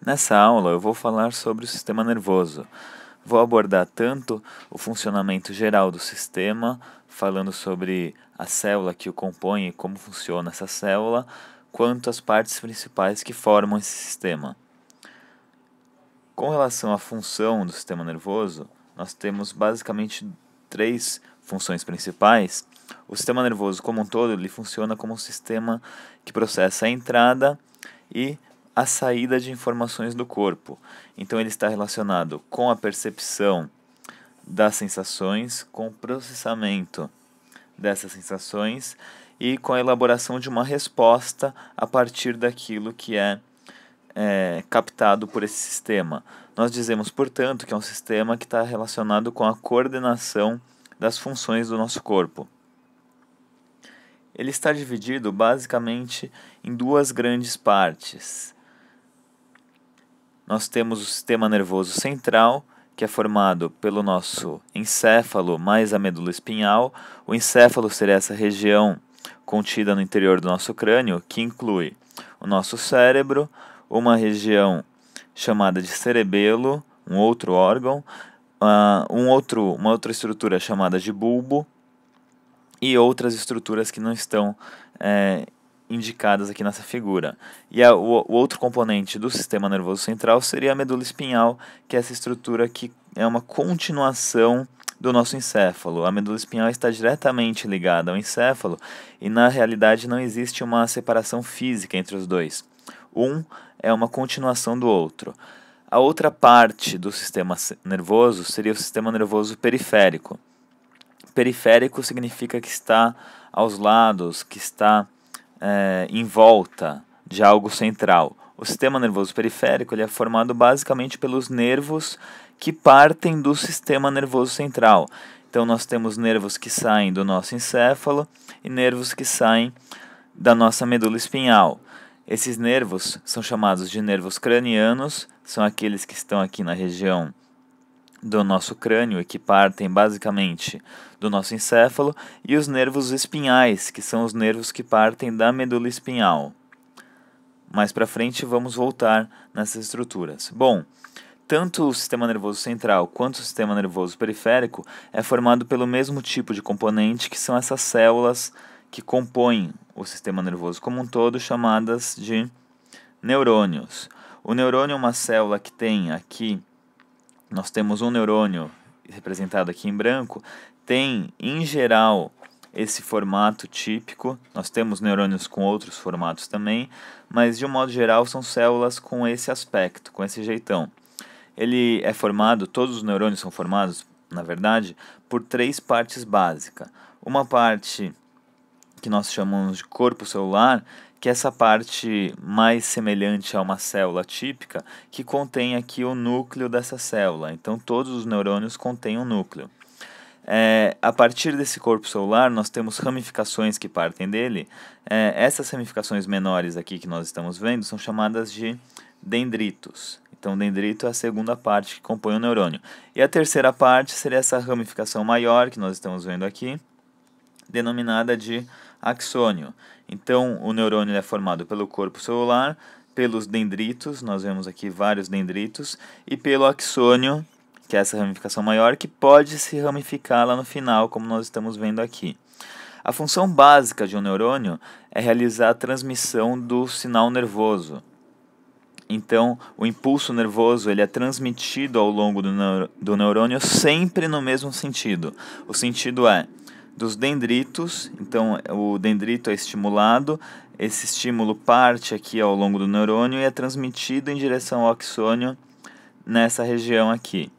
Nessa aula eu vou falar sobre o sistema nervoso. Vou abordar tanto o funcionamento geral do sistema, falando sobre a célula que o compõe e como funciona essa célula, quanto as partes principais que formam esse sistema. Com relação à função do sistema nervoso, nós temos basicamente três funções principais. O sistema nervoso como um todo ele funciona como um sistema que processa a entrada e a saída de informações do corpo. Então ele está relacionado com a percepção das sensações, com o processamento dessas sensações e com a elaboração de uma resposta a partir daquilo que é captado por esse sistema. Nós dizemos, portanto, que é um sistema que está relacionado com a coordenação das funções do nosso corpo. Ele está dividido basicamente em duas grandes partes. Nós temos o sistema nervoso central, que é formado pelo nosso encéfalo mais a medula espinhal. O encéfalo seria essa região contida no interior do nosso crânio, que inclui o nosso cérebro, uma região chamada de cerebelo, um outro órgão, uma outra estrutura chamada de bulbo e outras estruturas que não estão indicadas aqui nessa figura. E o outro componente do sistema nervoso central seria a medula espinhal, que é essa estrutura que é uma continuação do nosso encéfalo. A medula espinhal está diretamente ligada ao encéfalo e na realidade não existe uma separação física entre os dois. Um é uma continuação do outro. A outra parte do sistema nervoso seria o sistema nervoso periférico. Periférico significa que está aos lados, que está em volta de algo central. O sistema nervoso periférico ele é formado basicamente pelos nervos que partem do sistema nervoso central. Então nós temos nervos que saem do nosso encéfalo e nervos que saem da nossa medula espinhal. Esses nervos são chamados de nervos cranianos, são aqueles que estão aqui na região do nosso crânio e que partem basicamente do nosso encéfalo, e os nervos espinhais, que são os nervos que partem da medula espinhal. Mais para frente vamos voltar nessas estruturas. Bom, tanto o sistema nervoso central quanto o sistema nervoso periférico é formado pelo mesmo tipo de componente, que são essas células que compõem o sistema nervoso como um todo, chamadas de neurônios. O neurônio é uma célula que tem aqui, nós temos um neurônio representado aqui em branco, tem em geral esse formato típico. Nós temos neurônios com outros formatos também, mas de um modo geral são células com esse aspecto, com esse jeitão. Ele é formado, todos os neurônios são formados, na verdade, por três partes básicas. Uma parte que nós chamamos de corpo celular, que é essa parte mais semelhante a uma célula típica, que contém aqui o núcleo dessa célula. Então todos os neurônios contêm um núcleo. A partir desse corpo celular nós temos ramificações que partem dele. Essas ramificações menores aqui que nós estamos vendo são chamadas de dendritos. Então dendrito é a segunda parte que compõe o neurônio. E a terceira parte seria essa ramificação maior que nós estamos vendo aqui, denominada de axônio. Então o neurônio é formado pelo corpo celular, pelos dendritos, nós vemos aqui vários dendritos, e pelo axônio, que é essa ramificação maior, que pode se ramificar lá no final, como nós estamos vendo aqui. A função básica de um neurônio é realizar a transmissão do sinal nervoso. Então, o impulso nervoso ele é transmitido ao longo do neurônio sempre no mesmo sentido. O sentido é dos dendritos, então o dendrito é estimulado, esse estímulo parte aqui ao longo do neurônio e é transmitido em direção ao axônio nessa região aqui.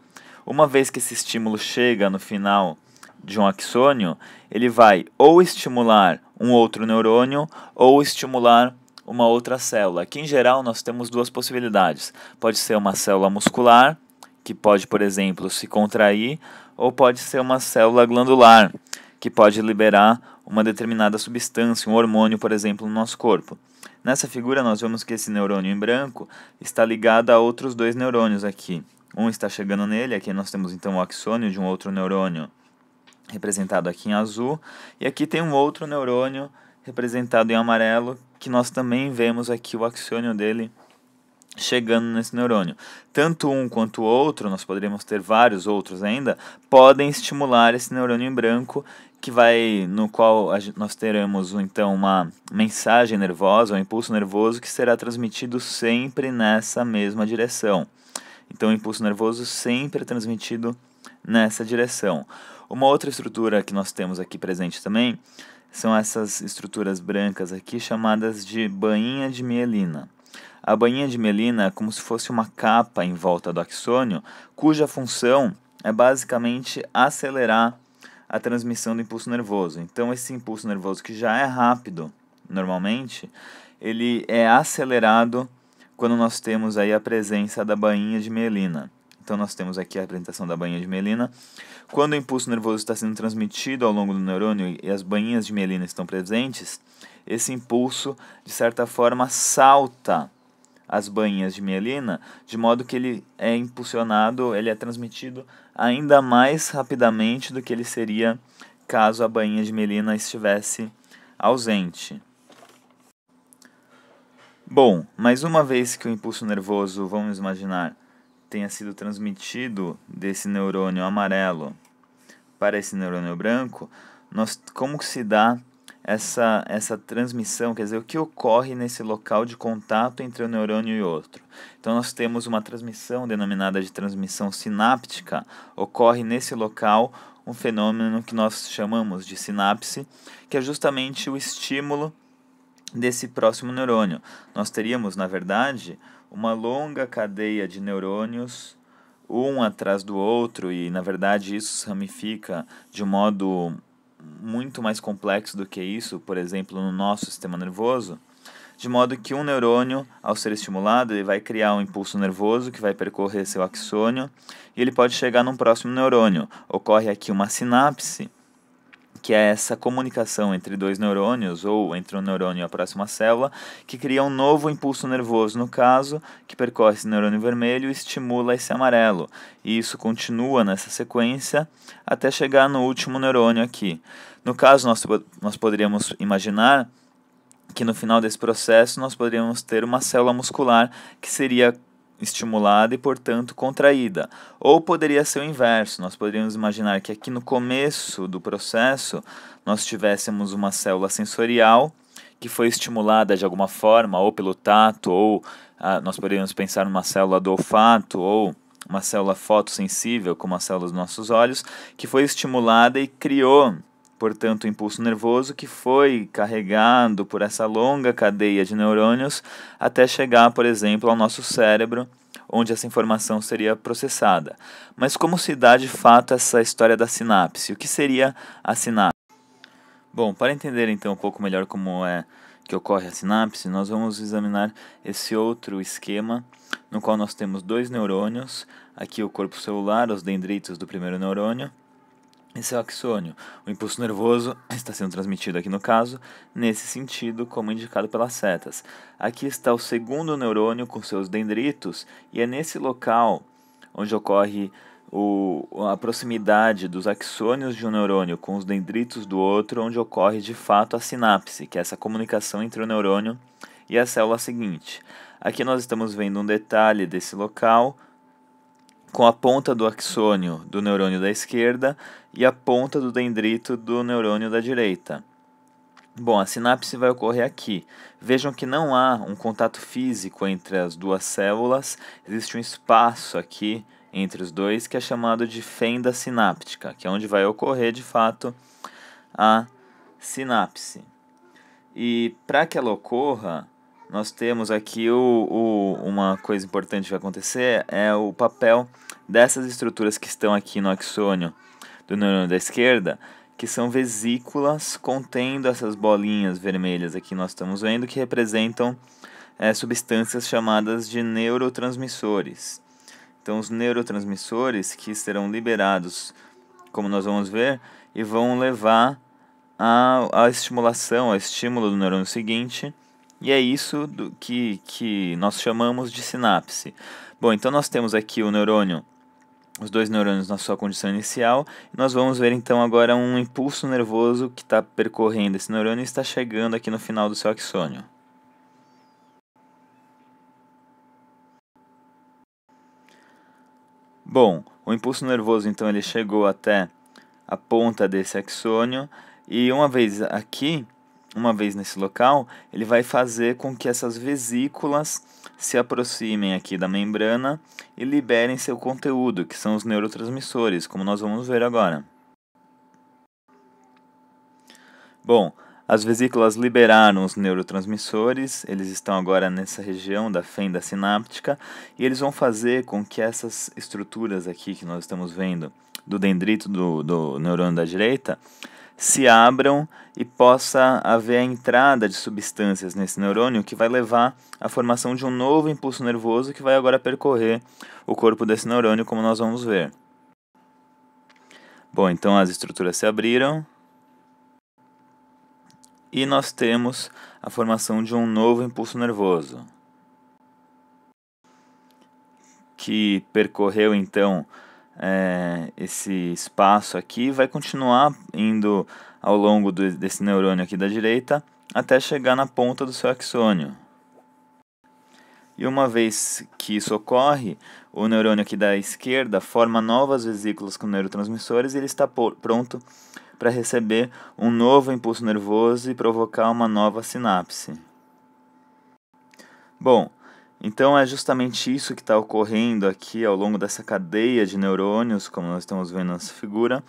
Uma vez que esse estímulo chega no final de um axônio, ele vai ou estimular um outro neurônio ou estimular uma outra célula. Aqui em geral nós temos duas possibilidades. Pode ser uma célula muscular, que pode, por exemplo, se contrair, ou pode ser uma célula glandular, que pode liberar uma determinada substância, um hormônio, por exemplo, no nosso corpo. Nessa figura nós vemos que esse neurônio em branco está ligado a outros dois neurônios aqui. Um está chegando nele, aqui nós temos então o axônio de um outro neurônio representado aqui em azul, e aqui tem um outro neurônio representado em amarelo, que nós também vemos aqui o axônio dele chegando nesse neurônio. Tanto um quanto o outro, nós poderíamos ter vários outros ainda, podem estimular esse neurônio em branco, no qual nós teremos então uma mensagem nervosa, um impulso nervoso que será transmitido sempre nessa mesma direção. Então o impulso nervoso sempre é transmitido nessa direção. Uma outra estrutura que nós temos aqui presente também são essas estruturas brancas aqui chamadas de bainha de mielina. A bainha de mielina é como se fosse uma capa em volta do axônio, cuja função é basicamente acelerar a transmissão do impulso nervoso. Então esse impulso nervoso, que já é rápido normalmente, ele é acelerado quando nós temos aí a presença da bainha de mielina. Então nós temos aqui a apresentação da bainha de mielina. Quando o impulso nervoso está sendo transmitido ao longo do neurônio e as bainhas de mielina estão presentes, esse impulso, de certa forma, salta as bainhas de mielina, de modo que ele é impulsionado, ele é transmitido ainda mais rapidamente do que ele seria caso a bainha de mielina estivesse ausente. Bom, mas uma vez que o impulso nervoso, vamos imaginar, tenha sido transmitido desse neurônio amarelo para esse neurônio branco, como que se dá essa transmissão, quer dizer, o que ocorre nesse local de contato entre um neurônio e outro. Então nós temos uma transmissão denominada de transmissão sináptica, ocorre nesse local um fenômeno que nós chamamos de sinapse, que é justamente o estímulo desse próximo neurônio. Nós teríamos, na verdade, uma longa cadeia de neurônios, um atrás do outro, e na verdade isso se ramifica de um modo muito mais complexo do que isso, por exemplo, no nosso sistema nervoso, de modo que um neurônio, ao ser estimulado, ele vai criar um impulso nervoso que vai percorrer seu axônio e ele pode chegar num próximo neurônio. Ocorre aqui uma sinapse, que é essa comunicação entre dois neurônios, ou entre um neurônio e a próxima célula, que cria um novo impulso nervoso, no caso, que percorre esse neurônio vermelho e estimula esse amarelo. E isso continua nessa sequência até chegar no último neurônio aqui. No caso, nós poderíamos imaginar que no final desse processo nós poderíamos ter uma célula muscular que seria estimulada e, portanto, contraída. Ou poderia ser o inverso, nós poderíamos imaginar que aqui no começo do processo nós tivéssemos uma célula sensorial que foi estimulada de alguma forma, ou pelo tato, ou nós poderíamos pensar numa célula do olfato, ou uma célula fotossensível, como as células dos nossos olhos, que foi estimulada e criou, portanto, o impulso nervoso que foi carregado por essa longa cadeia de neurônios até chegar, por exemplo, ao nosso cérebro, onde essa informação seria processada. Mas como se dá de fato essa história da sinapse? O que seria a sinapse? Bom, para entender então um pouco melhor como é que ocorre a sinapse, nós vamos examinar esse outro esquema no qual nós temos dois neurônios, aqui o corpo celular, os dendritos do primeiro neurônio. Esse é o axônio. O impulso nervoso está sendo transmitido aqui no caso, nesse sentido, como indicado pelas setas. Aqui está o segundo neurônio com seus dendritos, e é nesse local onde ocorre a proximidade dos axônios de um neurônio com os dendritos do outro, onde ocorre de fato a sinapse, que é essa comunicação entre o neurônio e a célula seguinte. Aqui nós estamos vendo um detalhe desse local, com a ponta do axônio do neurônio da esquerda e a ponta do dendrito do neurônio da direita. Bom, a sinapse vai ocorrer aqui. Vejam que não há um contato físico entre as duas células, existe um espaço aqui entre os dois que é chamado de fenda sináptica, que é onde vai ocorrer de fato a sinapse. E para que ela ocorra, nós temos aqui uma coisa importante que vai acontecer, é o papel dessas estruturas que estão aqui no axônio do neurônio da esquerda, que são vesículas contendo essas bolinhas vermelhas aqui nós estamos vendo, que representam substâncias chamadas de neurotransmissores. Então os neurotransmissores que serão liberados, como nós vamos ver, e vão levar a estimulação, ao estímulo do neurônio seguinte, e é isso que nós chamamos de sinapse. Bom, então nós temos aqui o neurônio, os dois neurônios na sua condição inicial, e nós vamos ver então agora um impulso nervoso que está percorrendo esse neurônio e está chegando aqui no final do seu axônio. Bom, o impulso nervoso então ele chegou até a ponta desse axônio e uma vez aqui, uma vez nesse local, ele vai fazer com que essas vesículas se aproximem aqui da membrana e liberem seu conteúdo, que são os neurotransmissores, como nós vamos ver agora. Bom, as vesículas liberaram os neurotransmissores, eles estão agora nessa região da fenda sináptica e eles vão fazer com que essas estruturas aqui que nós estamos vendo do dendrito do neurônio da direita se abram e possa haver a entrada de substâncias nesse neurônio que vai levar à formação de um novo impulso nervoso que vai agora percorrer o corpo desse neurônio, como nós vamos ver. Bom, então as estruturas se abriram e nós temos a formação de um novo impulso nervoso, que percorreu então esse espaço aqui e vai continuar indo ao longo desse neurônio aqui da direita até chegar na ponta do seu axônio. E uma vez que isso ocorre, o neurônio aqui da esquerda forma novas vesículas com neurotransmissores e ele está pronto para receber um novo impulso nervoso e provocar uma nova sinapse. Bom, então é justamente isso que está ocorrendo aqui ao longo dessa cadeia de neurônios, como nós estamos vendo nessa figura.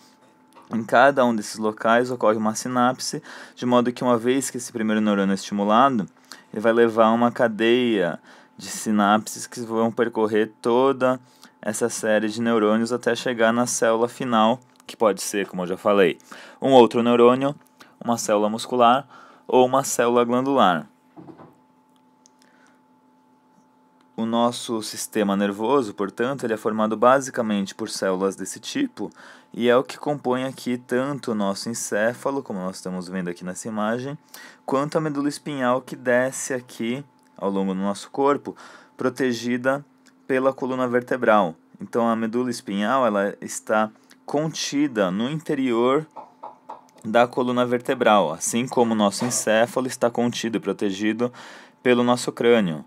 Em cada um desses locais ocorre uma sinapse, de modo que uma vez que esse primeiro neurônio é estimulado, ele vai levar a uma cadeia de sinapses que vão percorrer toda essa série de neurônios até chegar na célula final, que pode ser, como eu já falei, um outro neurônio, uma célula muscular ou uma célula glandular. O nosso sistema nervoso, portanto, ele é formado basicamente por células desse tipo e é o que compõe aqui tanto o nosso encéfalo, como nós estamos vendo aqui nessa imagem, quanto a medula espinhal que desce aqui ao longo do nosso corpo, protegida pela coluna vertebral. Então a medula espinhal ela está contida no interior da coluna vertebral, assim como o nosso encéfalo está contido e protegido pelo nosso crânio.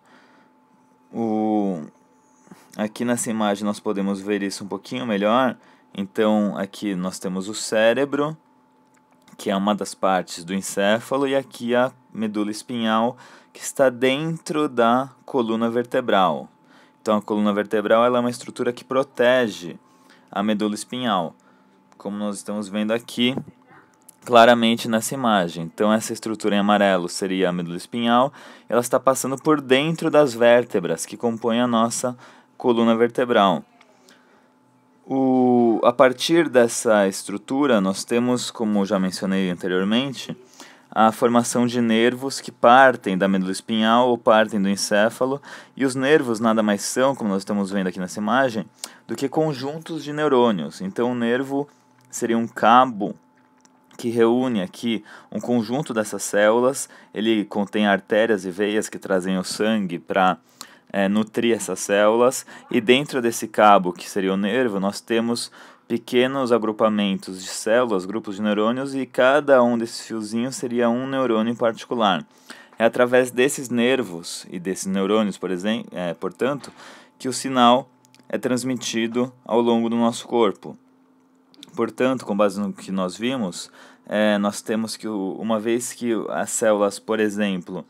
Aqui nessa imagem nós podemos ver isso um pouquinho melhor. Então aqui nós temos o cérebro, que é uma das partes do encéfalo, e aqui a medula espinhal, que está dentro da coluna vertebral. Então a coluna vertebral ela é uma estrutura que protege a medula espinhal, como nós estamos vendo aqui claramente nessa imagem. Então essa estrutura em amarelo seria a medula espinhal, ela está passando por dentro das vértebras que compõem a nossa coluna vertebral. A partir dessa estrutura nós temos, como já mencionei anteriormente, a formação de nervos que partem da medula espinhal ou partem do encéfalo, e os nervos nada mais são, como nós estamos vendo aqui nessa imagem, do que conjuntos de neurônios. Então o nervo seria um cabo que reúne aqui um conjunto dessas células, ele contém artérias e veias que trazem o sangue para nutrir essas células, e dentro desse cabo, que seria o nervo, nós temos pequenos agrupamentos de células, grupos de neurônios, e cada um desses fiozinhos seria um neurônio em particular. É através desses nervos e desses neurônios, portanto, que o sinal é transmitido ao longo do nosso corpo. Portanto, com base no que nós vimos, nós temos que, uma vez que as células, por exemplo,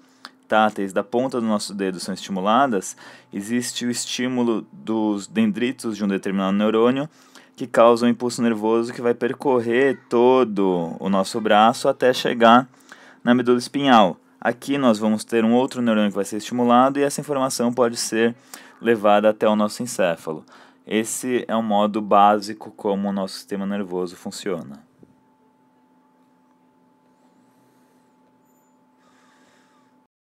táteis da ponta do nosso dedo são estimuladas, existe o estímulo dos dendritos de um determinado neurônio que causa um impulso nervoso que vai percorrer todo o nosso braço até chegar na medula espinhal. Aqui nós vamos ter um outro neurônio que vai ser estimulado e essa informação pode ser levada até o nosso encéfalo. Esse é um modo básico como o nosso sistema nervoso funciona.